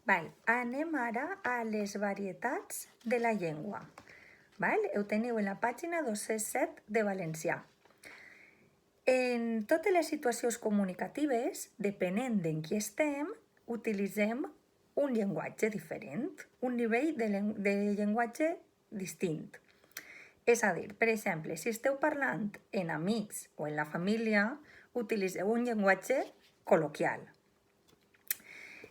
Val, anem ara a les varietats de la llengua. Val? Ho teniu en la pàgina 207 de valencià. En totes les situacions comunicatives, depenent d'en qui estem, utilitzem un llenguatge diferent, un nivell de llenguatge distint. És a dir, per exemple, si esteu parlant en amics o en la família, utilitzeu un llenguatge col·loquial.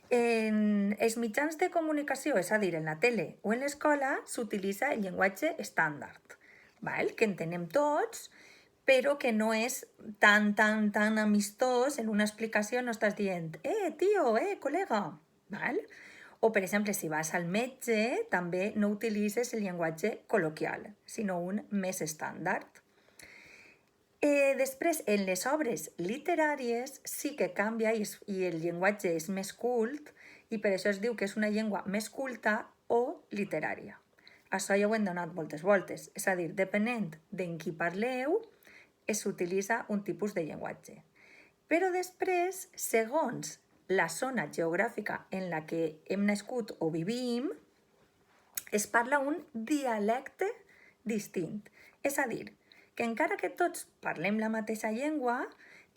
En els mitjans de comunicació, és a dir, en la tele o en l'escola, s'utilitza el llenguatge estàndard, val? Que entenem tots, però que no és tan amistós. En una explicació no estàs dient tio, col·lega, val? O, per exemple, si vas al metge, també no utilitzes el llenguatge col·loquial, sinó un més estàndard. Després, en les obres literàries sí que canvia i el llenguatge és més cult i per això es diu que és una llengua més culta o literària. Això ja ho hem donat moltes voltes, és a dir, depenent d'en qui parleu, s'utilitza un tipus de llenguatge. Però després, segons la zona geogràfica en la que hem nascut o vivim, es parla un dialecte distint. És a dir, que encara que tots parlem la mateixa llengua,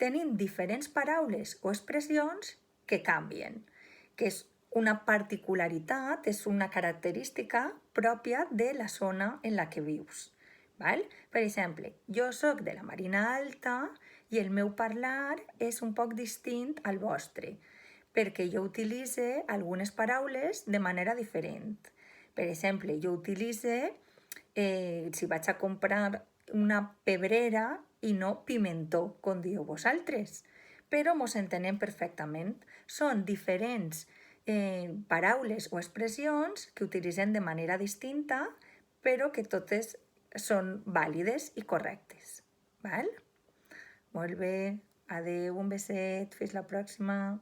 tenim diferents paraules o expressions que canvien, que és una particularitat, és una característica pròpia de la zona en la que vius. Val? Per exemple, jo sóc de la Marina Alta i el meu parlar és un poc distint al vostre, perquè jo utilitzo algunes paraules de manera diferent. Per exemple, jo utilitzo, si vaig a comprar una pebrera i no pimentó, com dieu vosaltres, però mos entenem perfectament. Són diferents paraules o expressions que utilitzem de manera distinta, però que totes són vàlides i correctes. Val? Molt bé, adeu, un beset, fins la pròxima.